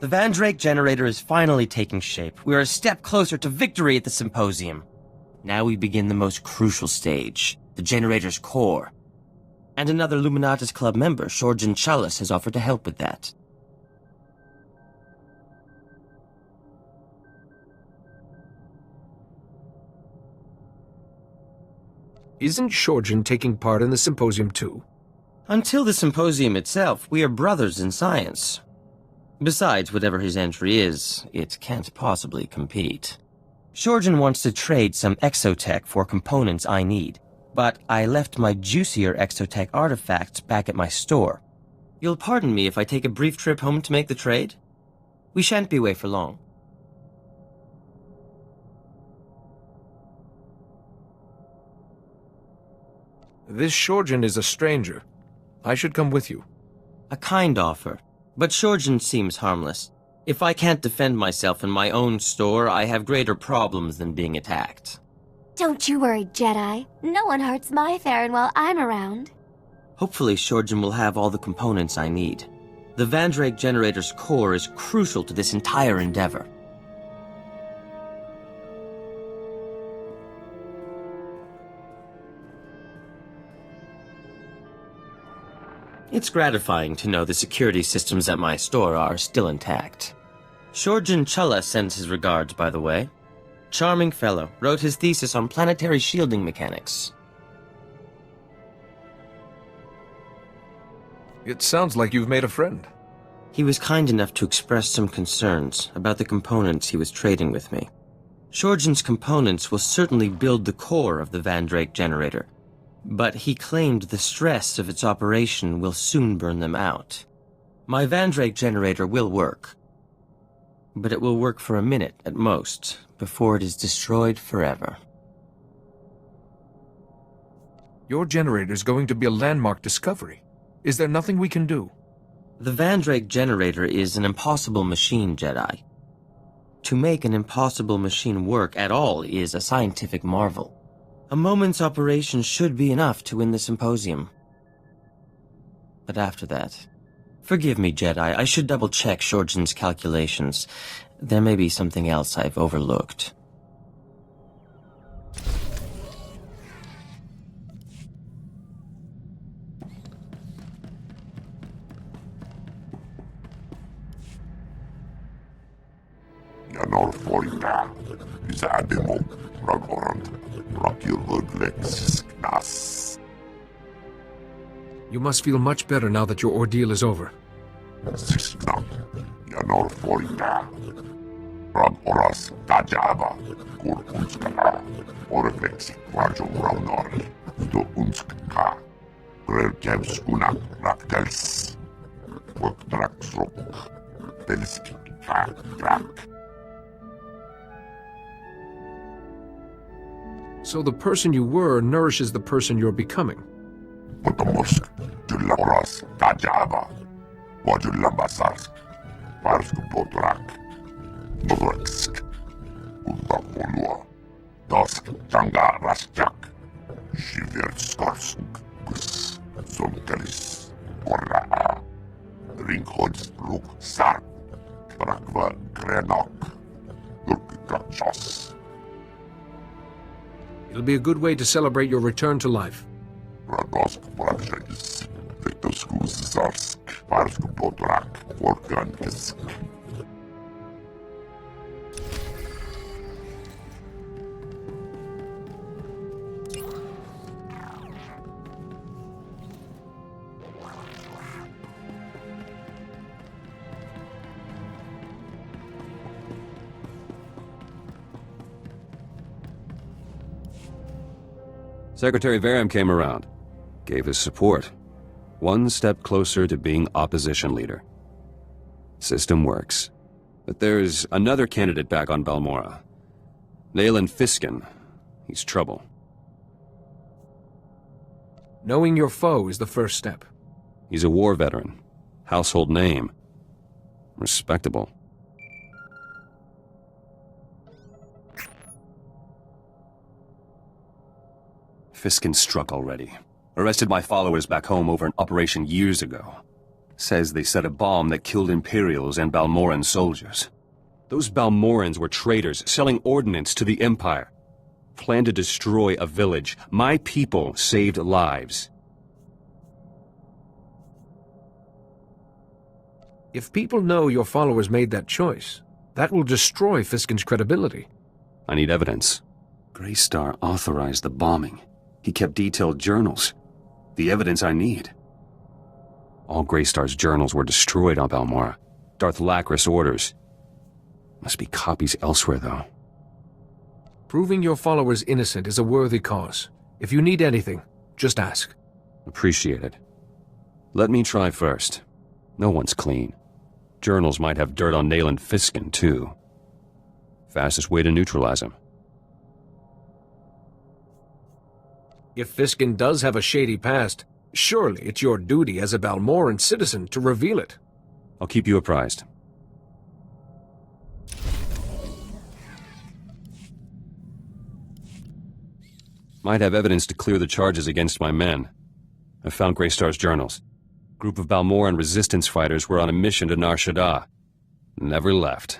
The Vandrake generator is finally taking shape. We are a step closer to victory at the symposium. Now we begin the most crucial stage, the generator's core. And another Luminatus Club member, Shorjan Chalice, has offered to help with that. Isn't Shorjan taking part in the symposium too? Until the symposium itself, we are brothers in science. Besides, whatever his entry is, it can't possibly compete. Shorjan wants to trade some exotech for components I need, but I left my juicier exotech artifacts back at my store. You'll pardon me if I take a brief trip home to make the trade? We shan't be away for long. This Shorjan is a stranger. I should come with you. A kind offer, but Shorjan seems harmless. If I can't defend myself in my own store, I have greater problems than being attacked. Don't you worry, Jedi. No one hurts my Theron while I'm around. Hopefully Shorjan will have all the components I need. The Vandrake generator's core is crucial to this entire endeavor. It's gratifying to know the security systems at my store are still intact. Shorjan Challa sends his regards, by the way. Charming fellow, wrote his thesis on planetary shielding mechanics. It sounds like you've made a friend. He was kind enough to express some concerns about the components he was trading with me. Shorjan's components will certainly build the core of the Vandrake generator, but he claimed the stress of its operation will soon burn them out. My Vandrake generator will work, but it will work for a minute at most, before it is destroyed forever. Your generator's going to be a landmark discovery. Is there nothing we can do? The Vandrake generator is an impossible machine, Jedi. To make an impossible machine work at all is a scientific marvel. A moment's operation should be enough to win the symposium. But after that... Forgive me, Jedi, I should double-check Shorjan's calculations. There may be something else I've overlooked. You must feel much better now that your ordeal is over. So the person you were nourishes the person you're becoming. It'll be a good way to celebrate your return to life. Secretary Varam came around, gave his support. One step closer to being opposition leader. System works. But there's another candidate back on Balmora. Nayland Fiskin. He's trouble. Knowing your foe is the first step. He's a war veteran. Household name. Respectable. Fiskin struck already. Arrested my followers back home over an operation years ago. Says they set a bomb that killed Imperials and Balmoran soldiers. Those Balmorans were traitors, selling ordnance to the Empire. Planned to destroy a village. My people saved lives. If people know your followers made that choice, that will destroy Fiskin's credibility. I need evidence. Greystar authorized the bombing. He kept detailed journals. The evidence I need. All Greystar's journals were destroyed on Balmora. Darth Lacris orders. Must be copies elsewhere, though. Proving your followers innocent is a worthy cause. If you need anything, just ask. Appreciate it. Let me try first. No one's clean. Journals might have dirt on Nayland Fiskin, too. Fastest way to neutralize him. If Fiskin does have a shady past, surely it's your duty as a Balmoran citizen to reveal it. I'll keep you apprised. Might have evidence to clear the charges against my men. I found Greystar's journals. A group of Balmoran resistance fighters were on a mission to Nar Shaddaa. Never left.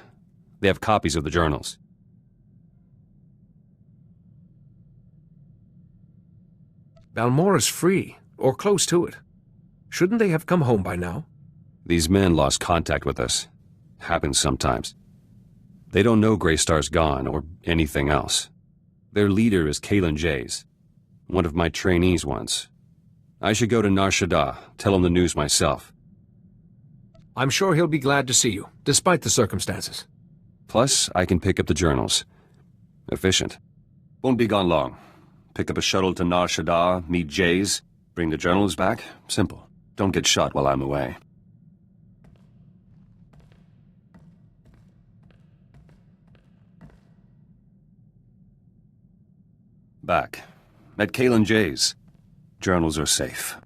They have copies of the journals. Balmora's free, or close to it. Shouldn't they have come home by now? These men lost contact with us. Happens sometimes. They don't know Greystar's gone, or anything else. Their leader is Kalen Jays, one of my trainees once. I should go to Nar Shaddaa, tell him the news myself. I'm sure he'll be glad to see you, despite the circumstances. Plus, I can pick up the journals. Efficient. Won't be gone long. Pick up a shuttle to Nar Shaddaa, meet Jays, bring the journals back. Simple. Don't get shot while I'm away. Back. Met Kalen Jays. Journals are safe.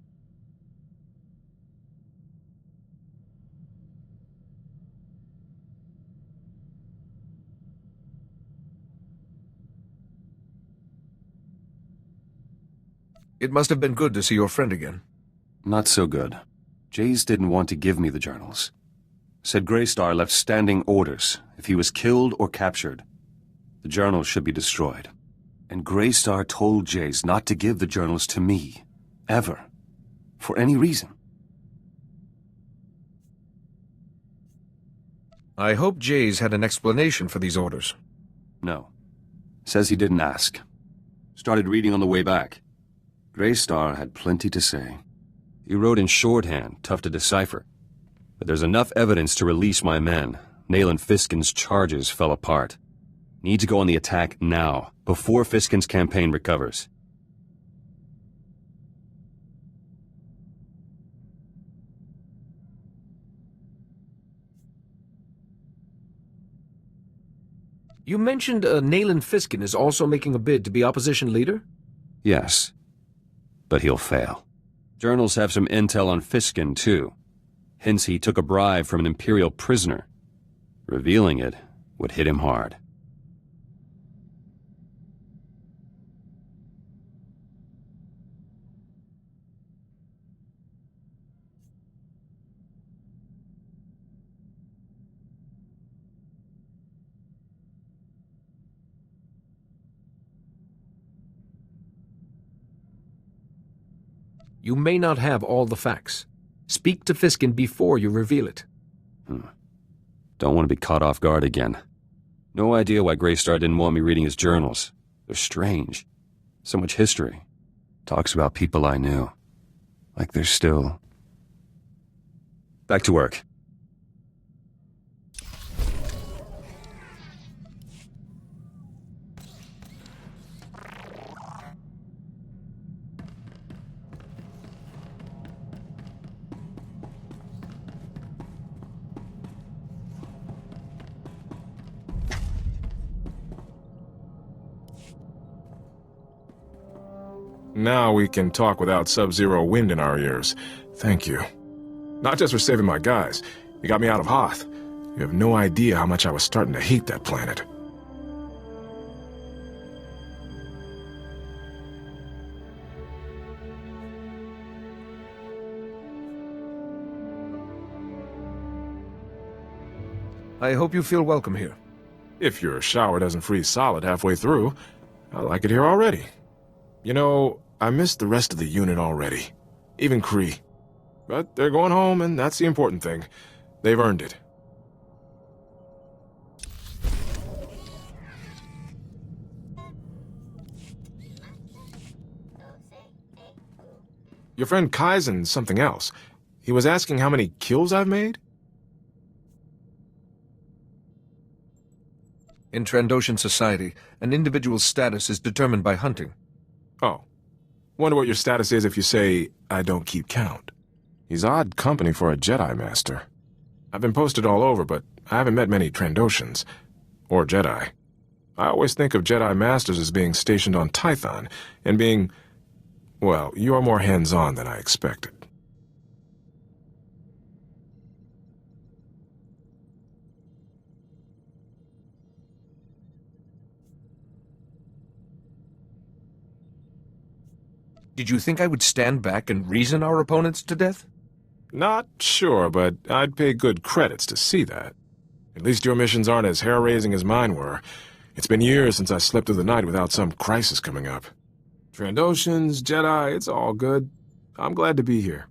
It must have been good to see your friend again. Not so good. Jays didn't want to give me the journals. Said Greystar left standing orders. If he was killed or captured, the journals should be destroyed. And Greystar told Jays not to give the journals to me. Ever. For any reason. I hope Jays had an explanation for these orders. No. Says he didn't ask. Started reading on the way back. Greystar had plenty to say. He wrote in shorthand, tough to decipher. But there's enough evidence to release my men. Nayland Fiskin's charges fell apart. Need to go on the attack now, before Fiskin's campaign recovers. You mentioned Nayland Fiskin is also making a bid to be opposition leader? Yes. But he'll fail. Journals have some intel on Fiskin, too. Hence he took a bribe from an Imperial prisoner. Revealing it would hit him hard. You may not have all the facts. Speak to Fiskin before you reveal it. Don't want to be caught off guard again. No idea why Greystar didn't want me reading his journals. They're strange. So much history. Talks about people I knew. Like they're still... Back to work. Now we can talk without sub-zero wind in our ears. Thank you. Not just for saving my guys. You got me out of Hoth. You have no idea how much I was starting to hate that planet. I hope you feel welcome here. If your shower doesn't freeze solid halfway through, I like it here already. You know, I missed the rest of the unit already. Even Kree. But they're going home, and that's the important thing. They've earned it. Your friend Kaizen's something else. He was asking how many kills I've made? In Trandoshan society, an individual's status is determined by hunting. Oh. Wonder what your status is if you say, I don't keep count. He's odd company for a Jedi Master. I've been posted all over, but I haven't met many Trandoshans. Or Jedi. I always think of Jedi Masters as being stationed on Tython, and being... well, you're more hands-on than I expected. Did you think I would stand back and reason our opponents to death? Not sure, but I'd pay good credits to see that. At least your missions aren't as hair-raising as mine were. It's been years since I slept through the night without some crisis coming up. Trandoshans, Jedi, it's all good. I'm glad to be here.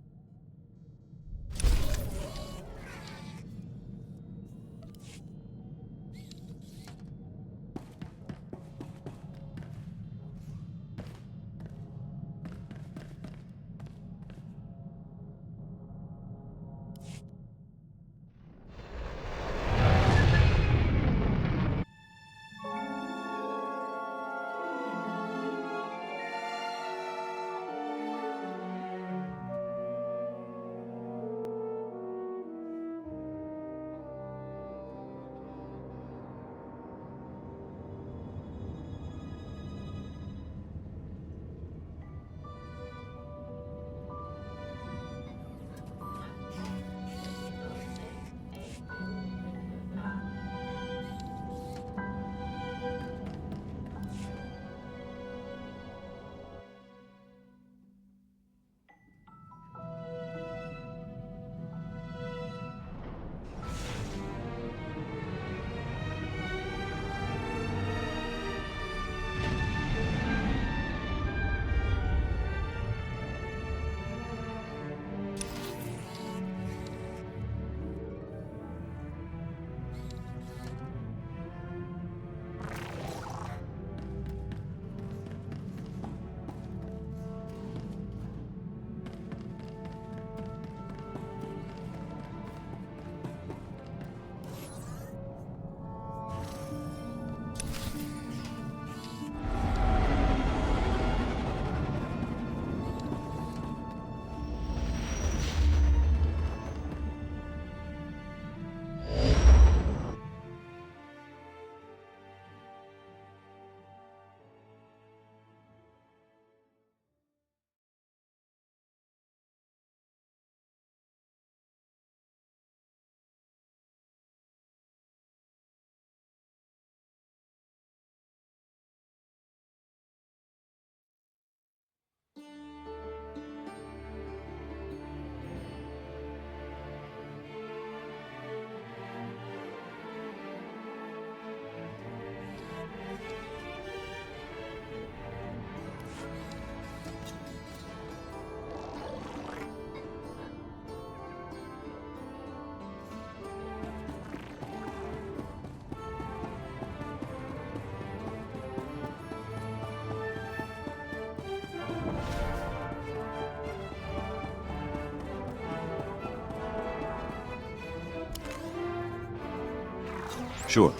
Sure.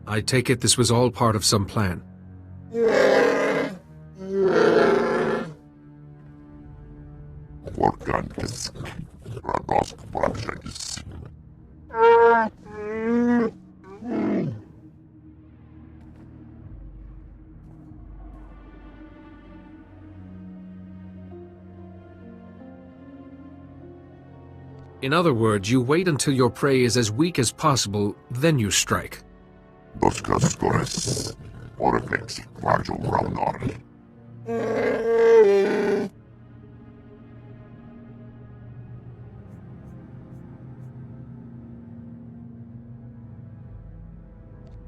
I take it this was all part of some plan. In other words, you wait until your prey is as weak as possible, then you strike.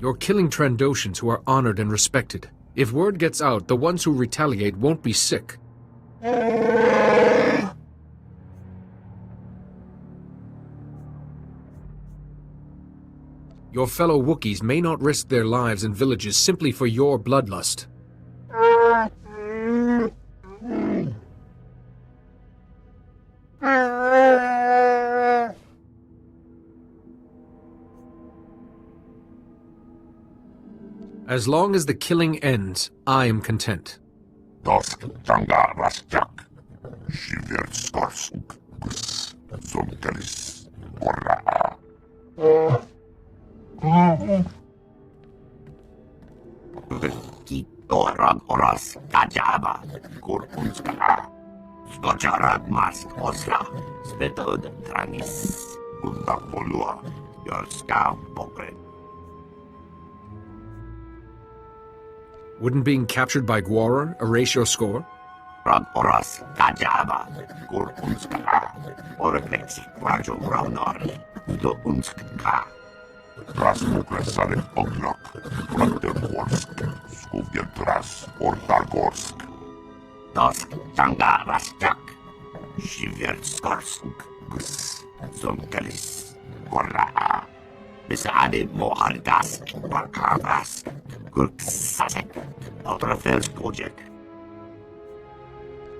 You're killing Trandoshans who are honored and respected. If word gets out, the ones who retaliate won't be sick. Your fellow Wookiees may not risk their lives in villages simply for your bloodlust. As long as the killing ends, I am content. Wouldn't being captured by Gwarer erase your score?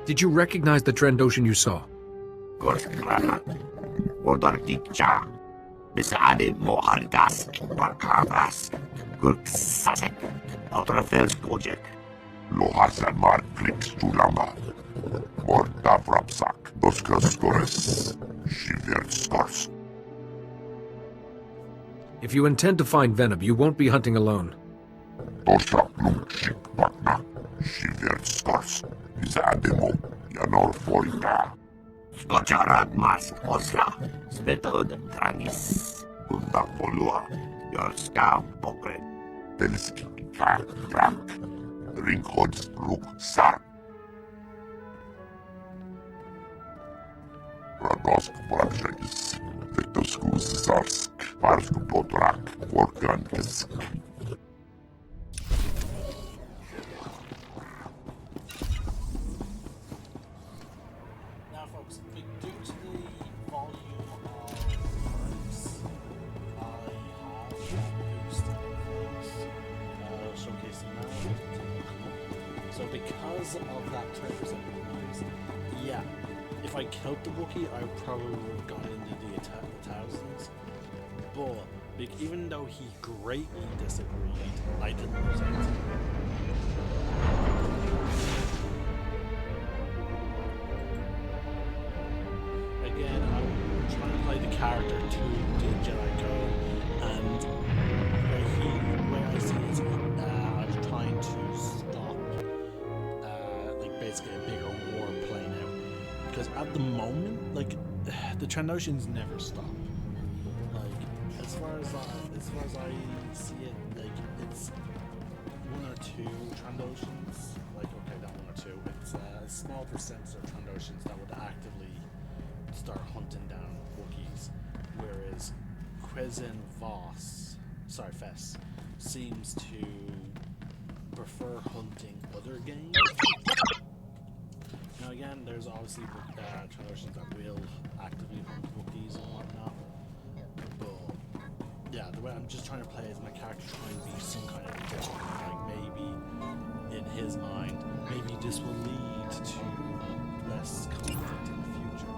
Did you recognize the Trandoshan you saw? If you intend to find Venom, you won't be hunting alone. Now, folks, due to the volume of cards I have boosted showcasing now, so because of that 20% increase, yeah, if I killed the Wookiee, I probably would have gone into the thousands. But even though he greatly disagreed, I didn't lose anything. Again, I'm trying to play the character to the Jedi Code, and where I see is I'm trying to stop, like basically a bigger war playing out. Because at the moment, like the Trandoshans never stop. Like as far as I see it, like it's one or two Trandoshans. Like okay, not one or two. It's a small percentage of Trandoshans that would actively start hunting down Wookiees, whereas Fess seems to prefer hunting other game. Now again, there's obviously Trandoshans that will actively hunt Wookiees and whatnot, but yeah, the way I'm just trying to play is my character trying to be some kind of different, like maybe in his mind, maybe this will lead to less conflict in the future.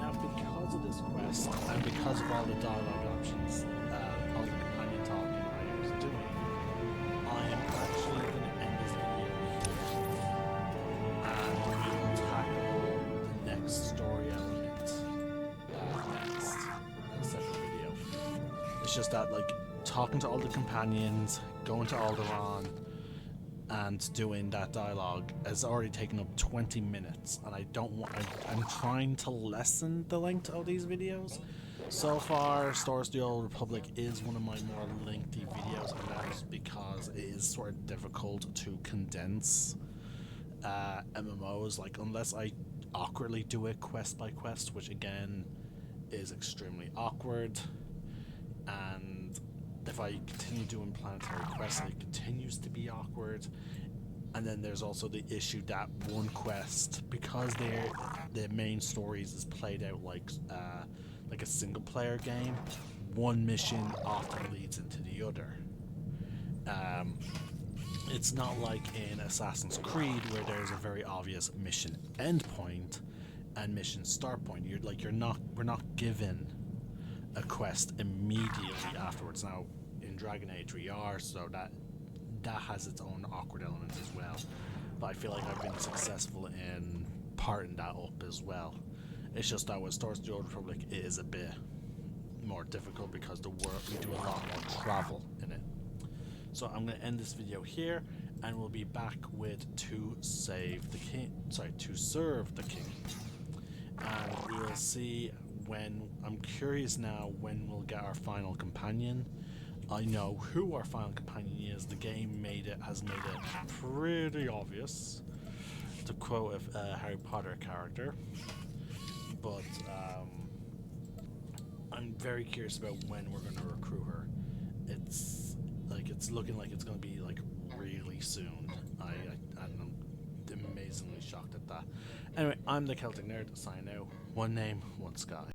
Now, because of this quest, and because of all the dialogue options, all the companion talking I was doing, I am actually going to end this video here, and we will tackle the next story element next separate video. It's just that, like, talking to all the companions, going to Alderaan, and doing that dialogue has already taken up 20 minutes, and I don't want. I'm trying to lessen the length of these videos. So far, Star Wars: The Old Republic is one of my more lengthy videos, and that is because it is sort of difficult to condense MMOs. Like, unless I awkwardly do it quest by quest, which again is extremely awkward, and if I continue doing planetary quests, it continues to be awkward. And then there's also the issue that one quest, because the main stories is played out like a single player game, one mission often leads into the other. It's not like in Assassin's Creed where there's a very obvious mission endpoint and mission start point. We're not given a quest immediately afterwards. Now in Dragon Age we are, so that has its own awkward elements as well. But I feel like I've been successful in parting that up as well. It's just that with Star Wars: The Old Republic it is a bit more difficult because we do a lot more travel in it. So I'm going to end this video here, and we'll be back with to serve the king, and we will see when. I'm curious now when we'll get our final companion. I know who our final companion is. The game has made it pretty obvious, to quote a Harry Potter character. But I'm very curious about when we're going to recruit her. It's looking like it's going to be like really soon. I'm amazingly shocked at that. Anyway, I'm the Celtic Nerd, signing out. One name, one sky.